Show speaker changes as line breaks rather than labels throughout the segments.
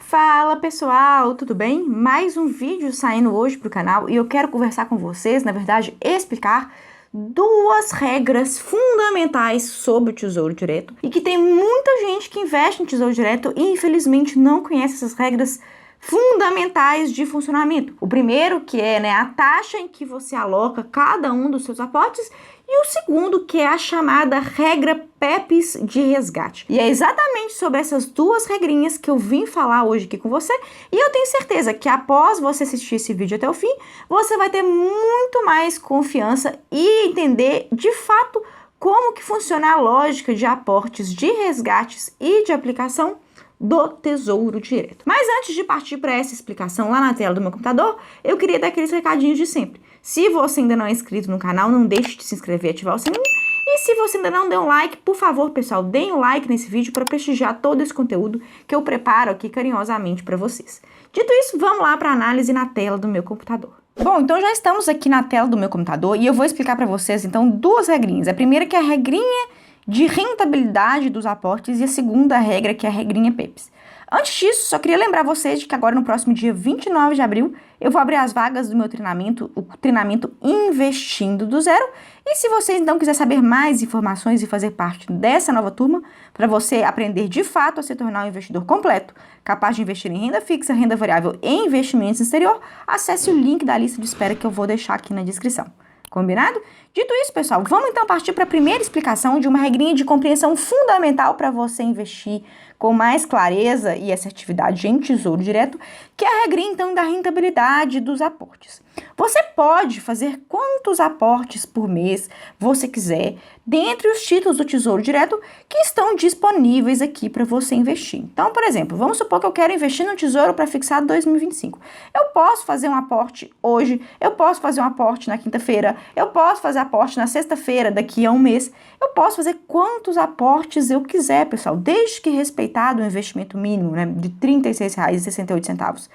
Fala pessoal, tudo bem? Mais um vídeo saindo hoje para o canal e eu quero conversar com vocês, na verdade, explicar duas regras fundamentais sobre o Tesouro Direto e que tem muita gente que investe em Tesouro Direto e infelizmente não conhece essas regras fundamentais de funcionamento. O primeiro que é a taxa em que você aloca cada um dos seus aportes e o segundo que é a chamada regra PEPs de resgate. E é exatamente sobre essas duas regrinhas que eu vim falar hoje aqui com você e eu tenho certeza que após você assistir esse vídeo até o fim, você vai ter muito mais confiança e entender de fato como que funciona a lógica de aportes de resgates e de aplicação do Tesouro Direto. Mas antes de partir para essa explicação lá na tela do meu computador, eu queria dar aqueles recadinhos de sempre. Se você ainda não é inscrito no canal, não deixe de se inscrever e ativar o sininho. E se você ainda não deu um like, por favor, pessoal, deem um like nesse vídeo para prestigiar todo esse conteúdo que eu preparo aqui carinhosamente para vocês. Dito isso, vamos lá para a análise na tela do meu computador. Bom, então já estamos aqui na tela do meu computador e eu vou explicar para vocês, então, duas regrinhas. A primeira que é a regrinha de rentabilidade dos aportes e a segunda regra que é a regrinha PEPs. Antes disso, só queria lembrar vocês de que agora no próximo dia 29 de abril eu vou abrir as vagas do meu treinamento, o treinamento Investindo do Zero. E se vocês então quiserem saber mais informações e fazer parte dessa nova turma, para você aprender de fato a se tornar um investidor completo, capaz de investir em renda fixa, renda variável e investimentos no exterior, acesse o link da lista de espera que eu vou deixar aqui na descrição. Combinado? Dito isso, pessoal, vamos então partir para a primeira explicação de uma regrinha de compreensão fundamental para você investir com mais clareza e assertividade em Tesouro Direto, que é a regrinha então da rentabilidade dos aportes. Você pode fazer quantos aportes por mês você quiser dentre os títulos do Tesouro Direto que estão disponíveis aqui para você investir. Então, por exemplo, vamos supor que eu quero investir no Tesouro Pré-fixado 2025. Eu posso fazer um aporte hoje, eu posso fazer um aporte na quinta-feira, eu posso fazer aporte na sexta-feira daqui a um mês, eu posso fazer quantos aportes eu quiser, pessoal, desde que respeitado o investimento mínimo, de R$ 36,68,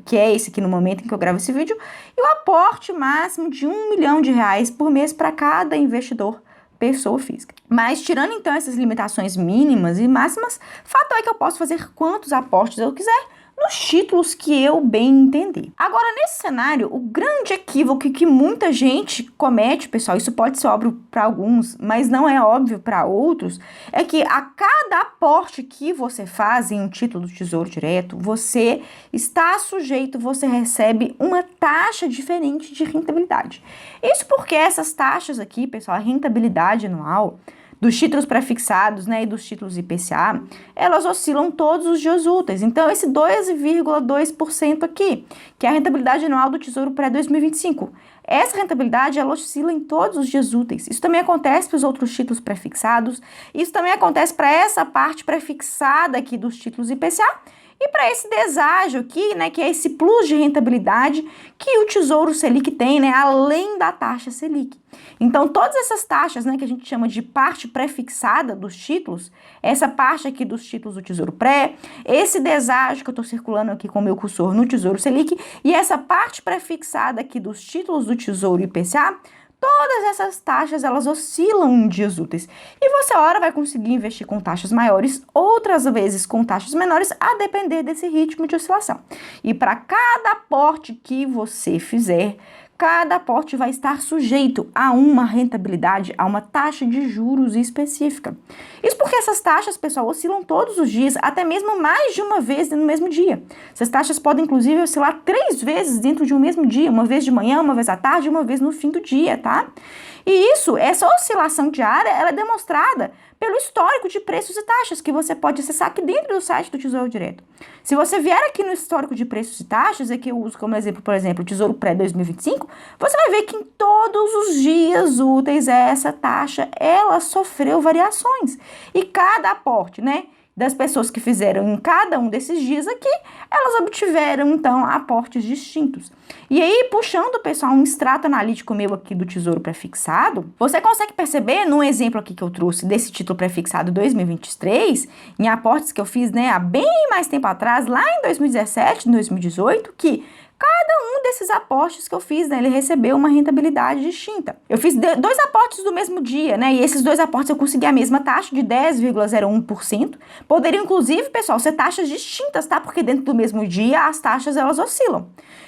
que é esse aqui no momento em que eu gravo esse vídeo, e o aporte máximo de R$ 1 milhão por mês para cada investidor, pessoa física. Mas tirando então essas limitações mínimas e máximas, fato é que eu posso fazer quantos aportes eu quiser nos títulos que eu bem entender. Agora, nesse cenário, o grande equívoco que muita gente comete, pessoal, isso pode ser óbvio para alguns, mas não é óbvio para outros, é que a cada aporte que você faz em um título do Tesouro Direto, você recebe uma taxa diferente de rentabilidade. Isso porque essas taxas aqui, pessoal, a rentabilidade anual dos títulos pré-fixados, e dos títulos IPCA, elas oscilam todos os dias úteis. Então, esse 2,2% aqui, que é a rentabilidade anual do Tesouro pré-2025, essa rentabilidade, ela oscila em todos os dias úteis. Isso também acontece para os outros títulos pré-fixados, isso também acontece para essa parte pré-fixada aqui dos títulos IPCA, e para esse deságio aqui, que é esse plus de rentabilidade que o Tesouro Selic tem, além da taxa Selic. Então, todas essas taxas, que a gente chama de parte pré-fixada dos títulos, essa parte aqui dos títulos do Tesouro Pré, esse deságio que eu estou circulando aqui com o meu cursor no Tesouro Selic, e essa parte pré-fixada aqui dos títulos do Tesouro IPCA, todas essas taxas, elas oscilam em dias úteis. E você, ora, vai conseguir investir com taxas maiores, outras vezes com taxas menores, a depender desse ritmo de oscilação. E para cada aporte que você fizer, cada aporte vai estar sujeito a uma rentabilidade, a uma taxa de juros específica. Isso porque essas taxas, pessoal, oscilam todos os dias, até mesmo mais de uma vez no mesmo dia. Essas taxas podem, inclusive, oscilar 3 vezes dentro de um mesmo dia, uma vez de manhã, uma vez à tarde, uma vez no fim do dia, tá? E essa oscilação diária, ela é demonstrada pelo histórico de preços e taxas que você pode acessar aqui dentro do site do Tesouro Direto. Se você vier aqui no histórico de preços e taxas, aqui eu uso como exemplo, por exemplo, o Tesouro Pré-2025, você vai ver que em todos os dias úteis essa taxa, ela sofreu variações. E cada aporte, das pessoas que fizeram em cada um desses dias aqui, elas obtiveram, então, aportes distintos. E aí, puxando, pessoal, um extrato analítico meu aqui do Tesouro Pré-fixado, você consegue perceber, num exemplo aqui que eu trouxe desse título pré-fixado 2023, em aportes que eu fiz, há bem mais tempo atrás, lá em 2017, 2018, que cada um desses aportes que eu fiz, né, ele recebeu uma rentabilidade distinta. Eu fiz 2 aportes do mesmo dia, né, e esses 2 aportes eu consegui a mesma taxa de 10,01%. Poderiam, inclusive, pessoal, ser taxas distintas, tá? Porque dentro do mesmo dia as taxas elas oscilam.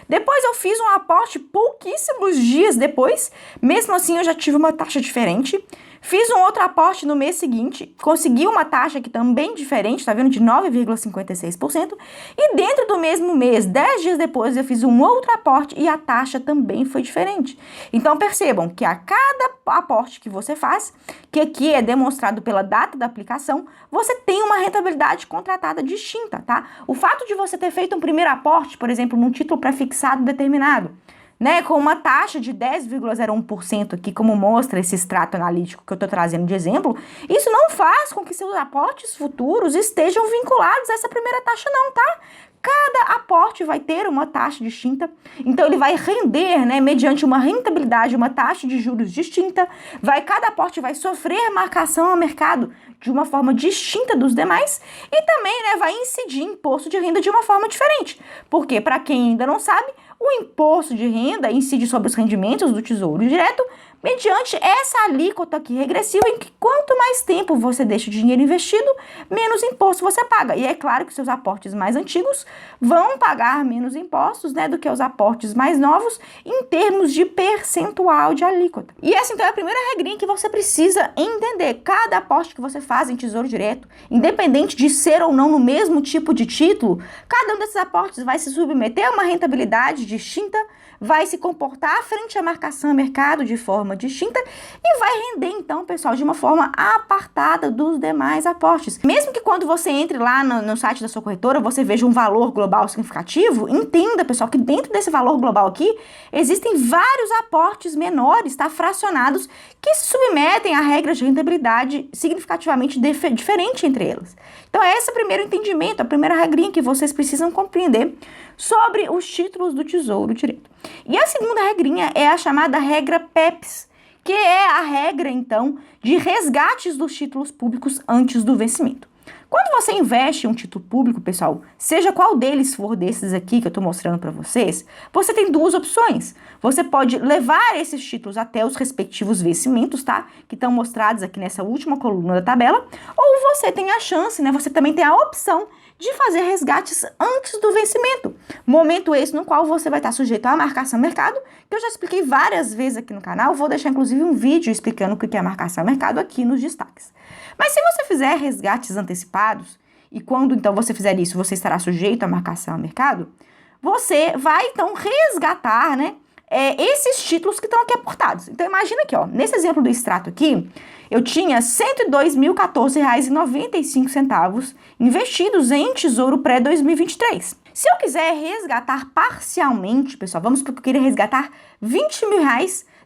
Depois eu fiz um aporte pouquíssimos dias depois, mesmo assim eu já tive uma taxa diferente. Fiz um outro aporte no mês seguinte, consegui uma taxa que também diferente, tá vendo? De 9,56%. E dentro do mesmo mês, 10 dias depois, eu fiz um outro aporte e a taxa também foi diferente. Então percebam que a cada aporte que você faz, que aqui é demonstrado pela data da aplicação, você tem uma rentabilidade contratada distinta, tá? O fato de você ter feito um primeiro aporte, por exemplo, num título prefixado determinado, né, com uma taxa de 10,01% aqui, como mostra esse extrato analítico que eu estou trazendo de exemplo, isso não faz com que seus aportes futuros estejam vinculados a essa primeira taxa não, tá? Cada aporte vai ter uma taxa distinta, então ele vai render, né, mediante uma rentabilidade, uma taxa de juros distinta, cada aporte vai sofrer marcação ao mercado de uma forma distinta dos demais e também, né, vai incidir imposto de renda de uma forma diferente, porque para quem ainda não sabe, o imposto de renda incide sobre os rendimentos do Tesouro Direto mediante essa alíquota aqui regressiva em que quanto mais tempo você deixa o dinheiro investido, menos imposto você paga. E é claro que seus aportes mais antigos vão pagar menos impostos, né, do que os aportes mais novos em termos de percentual de alíquota. E essa então é a primeira regrinha que você precisa entender. Cada aporte que você faz em Tesouro Direto, independente de ser ou não no mesmo tipo de título, cada um desses aportes vai se submeter a uma rentabilidade distinta, vai se comportar frente à marcação a mercado de forma distinta e vai render, então, pessoal, de uma forma apartada dos demais aportes. Mesmo que quando você entre lá no site da sua corretora, você veja um valor global significativo, entenda, pessoal, que dentro desse valor global aqui, existem vários aportes menores, tá, fracionados, que se submetem a regras de rentabilidade significativamente diferente entre elas. Então, é esse o primeiro entendimento, a primeira regrinha que vocês precisam compreender sobre os títulos do Tesouro Direto. E a segunda regrinha é a chamada regra PEPs, que é a regra, então, de resgates dos títulos públicos antes do vencimento. Quando você investe em um título público, pessoal, seja qual deles for desses aqui que eu estou mostrando para vocês, você tem 2 opções. Você pode levar esses títulos até os respectivos vencimentos, tá? Que estão mostrados aqui nessa última coluna da tabela, ou você tem a chance, né? Você também tem a opção de fazer resgates antes do vencimento. Momento esse no qual você vai estar sujeito à marcação a mercado, que eu já expliquei várias vezes aqui no canal, vou deixar inclusive um vídeo explicando o que é marcação a mercado aqui nos destaques. Mas se você fizer resgates antecipados, e quando então você fizer isso, você estará sujeito à marcação a mercado, você vai então resgatar, né, esses títulos que estão aqui aportados. Então imagina aqui, ó, nesse exemplo do extrato aqui, eu tinha R$ 102.014,95 investidos em Tesouro Pré-2023. Se eu quiser resgatar parcialmente, pessoal, vamos supor que eu queria resgatar R$20 mil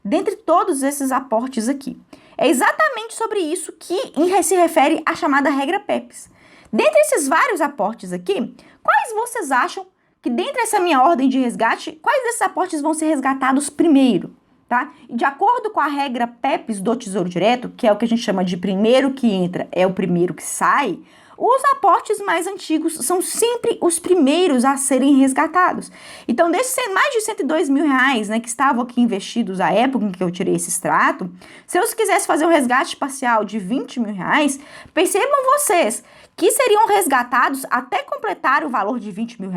dentre todos esses aportes aqui. É exatamente sobre isso que se refere a chamada regra PEPs. Dentre esses vários aportes aqui, quais vocês acham que dentro dessa minha ordem de resgate, quais desses aportes vão ser resgatados primeiro? Tá? E de acordo com a regra PEPs do Tesouro Direto, que é o que a gente chama de primeiro que entra é o primeiro que sai, os aportes mais antigos são sempre os primeiros a serem resgatados. Então, desses mais de R$102 mil, né, que estavam aqui investidos à época em que eu tirei esse extrato, se eu quisesse fazer um resgate parcial de R$20 mil, percebam vocês que seriam resgatados até completar o valor de R$20 mil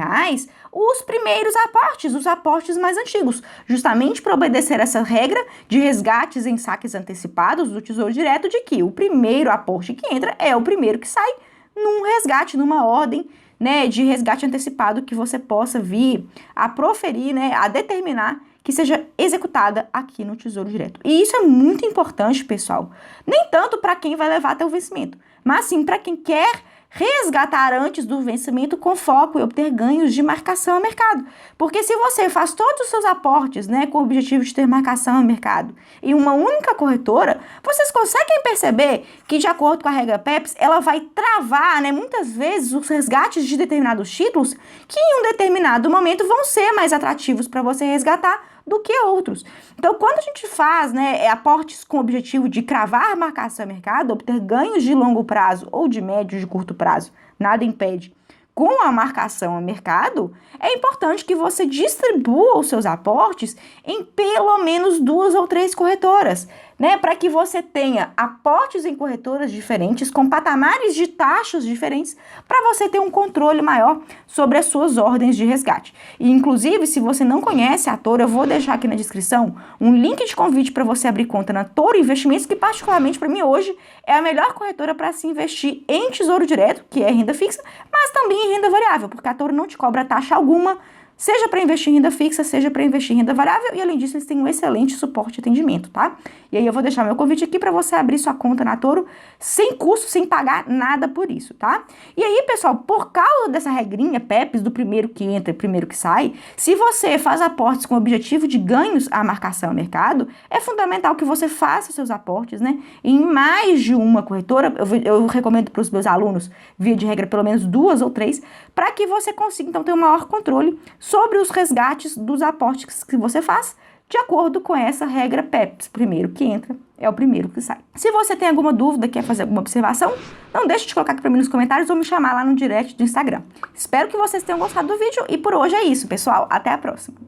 os primeiros aportes, os aportes mais antigos, justamente para obedecer essa regra de resgates em saques antecipados do Tesouro Direto, de que o primeiro aporte que entra é o primeiro que sai, num resgate, numa ordem, né, de resgate antecipado que você possa vir a proferir, né, a determinar que seja executada aqui no Tesouro Direto. E isso é muito importante, pessoal, nem tanto para quem vai levar até o vencimento, mas sim para quem quer resgatar antes do vencimento com foco em obter ganhos de marcação a mercado. Porque se você faz todos os seus aportes, né, com o objetivo de ter marcação a mercado em uma única corretora, vocês conseguem perceber que, de acordo com a regra PEPs, ela vai travar, né, muitas vezes os resgates de determinados títulos que em um determinado momento vão ser mais atrativos para você resgatar do que outros. Então, quando a gente faz, né, aportes com o objetivo de cravar marcação a mercado, obter ganhos de longo prazo ou de médio de curto prazo, nada impede, com a marcação a mercado, é importante que você distribua os seus aportes em pelo menos 2 ou 3 corretoras, né? Para que você tenha aportes em corretoras diferentes, com patamares de taxas diferentes, para você ter um controle maior sobre as suas ordens de resgate. E, inclusive, se você não conhece a Toro, eu vou deixar aqui na descrição um link de convite para você abrir conta na Toro Investimentos, que particularmente para mim hoje é a melhor corretora para se investir em tesouro direto, que é renda fixa, mas também em renda variável, porque a Toro não te cobra taxa alguma, seja para investir em renda fixa, seja para investir em renda variável, e além disso eles têm um excelente suporte e atendimento, tá? E aí eu vou deixar meu convite aqui para você abrir sua conta na Toro sem custo, sem pagar nada por isso, tá? E aí, pessoal, por causa dessa regrinha PEPs do primeiro que entra e primeiro que sai, se você faz aportes com o objetivo de ganhos à marcação ao mercado, é fundamental que você faça seus aportes, né, em mais de uma corretora. Eu recomendo para os meus alunos, via de regra, pelo menos 2 ou 3, para que você consiga, então, ter um maior controle sobre os resgates dos aportes que você faz, de acordo com essa regra PEPs. Primeiro que entra é o primeiro que sai. Se você tem alguma dúvida, quer fazer alguma observação, não deixe de colocar aqui para mim nos comentários ou me chamar lá no direct do Instagram. Espero que vocês tenham gostado do vídeo e por hoje é isso, pessoal. Até a próxima!